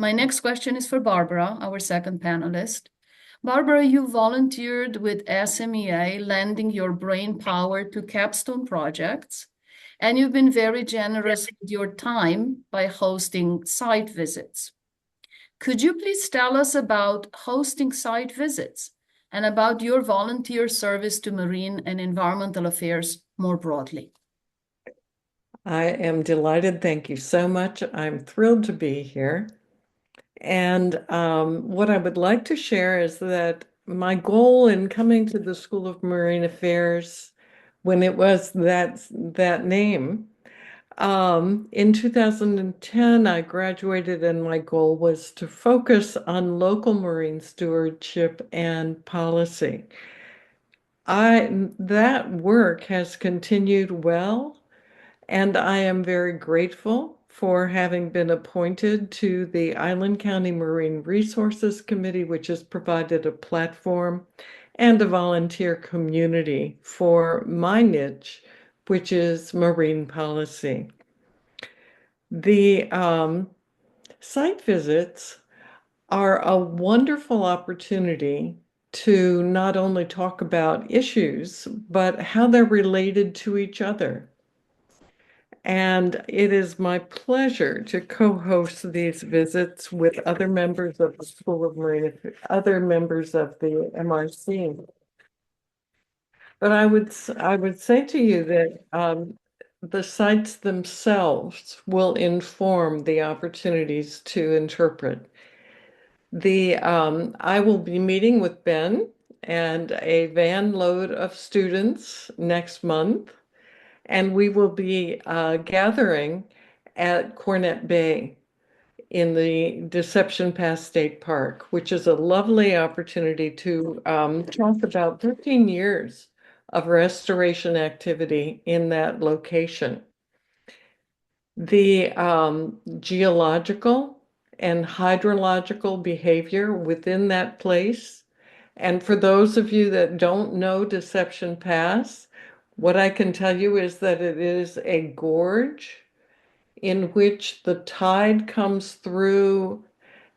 My next question is for Barbara, our second panelist. Barbara, you volunteered with SMEA, lending your brain power to capstone projects, and you've been very generous with your time by hosting site visits. Could you please tell us about hosting site visits and about your volunteer service to marine and environmental affairs more broadly? I am delighted. Thank you so much. I'm thrilled to be here. And what I would like to share is that my goal in coming to the School of Marine Affairs, when it was that name, in 2010, I graduated, and my goal was to focus on local marine stewardship and policy. That work has continued well. And I am very grateful for having been appointed to the Island County Marine Resources Committee, which has provided a platform and a volunteer community for my niche, which is marine policy. The site visits are a wonderful opportunity to not only talk about issues, but how they're related to each other. And it is my pleasure to co-host these visits with other members of the School of Marine, other members of the MRC. But I would say to you that the sites themselves will inform the opportunities to interpret. I will be meeting with Ben and a van load of students next month, and we will be gathering at Cornet Bay in the Deception Pass State Park, which is a lovely opportunity to talk about 15 years of restoration activity in that location. The geological and hydrological behavior within that place. And for those of you that don't know Deception Pass, what I can tell you is that it is a gorge in which the tide comes through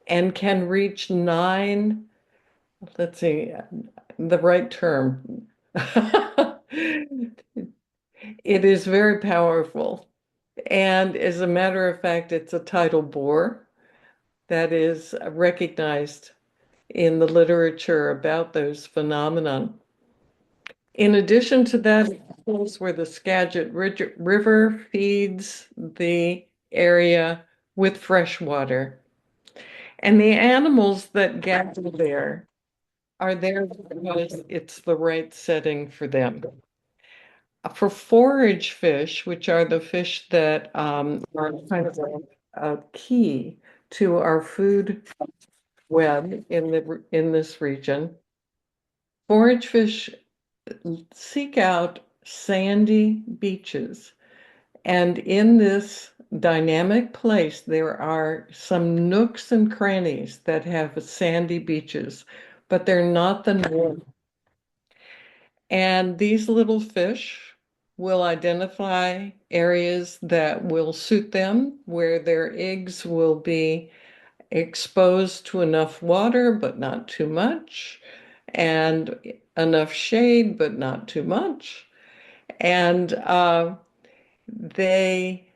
and can reach nine, let's see, the right term. It is very powerful. And as a matter of fact, it's a tidal bore that is recognized in the literature about those phenomenon. In addition to that, of course, where the Skagit River feeds the area with fresh water. And the animals that gather there are there because it's the right setting for them. For forage fish, which are the fish that are kind of a key to our food web in this region, forage fish seek out sandy beaches. And in this dynamic place, there are some nooks and crannies that have sandy beaches, but they're not the norm. And these little fish will identify areas that will suit them, where their eggs will be exposed to enough water, but not too much, and enough shade, but not too much. And they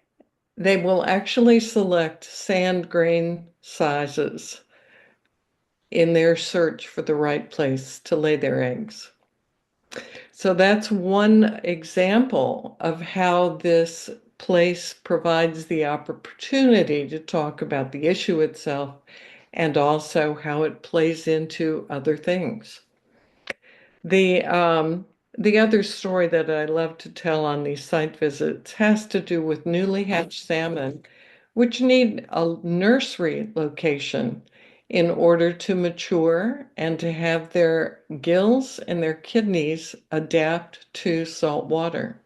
they will actually select sand grain sizes in their search for the right place to lay their eggs. So that's one example of how this place provides the opportunity to talk about the issue itself and also how it plays into other things. The the other story that I love to tell on these site visits has to do with newly hatched salmon, which need a nursery location in order to mature and to have their gills and their kidneys adapt to salt water.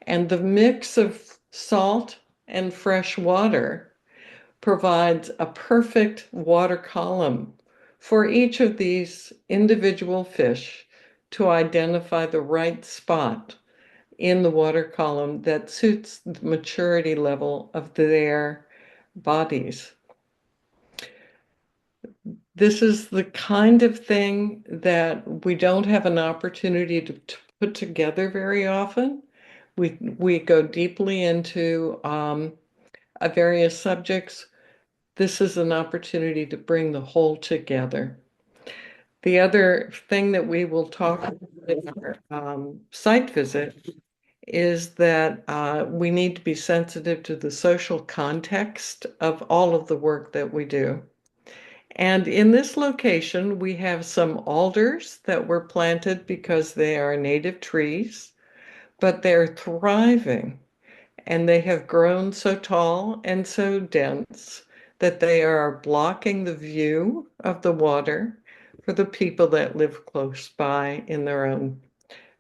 And the mix of salt and fresh water provides a perfect water column for each of these individual fish to identify the right spot in the water column that suits the maturity level of their bodies. This is the kind of thing that we don't have an opportunity to put together very often. We go deeply into various subjects. This is an opportunity to bring the whole together. The other thing that we will talk about in our site visit is that we need to be sensitive to the social context of all of the work that we do. And in this location, we have some alders that were planted because they are native trees, but they're thriving and they have grown so tall and so dense that they are blocking the view of the water for the people that live close by in their own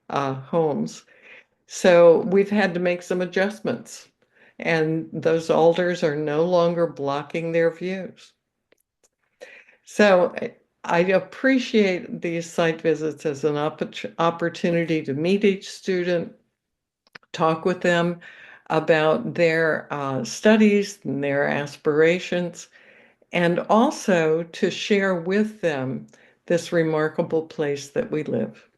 homes. So we've had to make some adjustments, and those alders are no longer blocking their views. So I appreciate these site visits as an opportunity to meet each student, talk with them about their studies and their aspirations, and also to share with them this remarkable place that we live.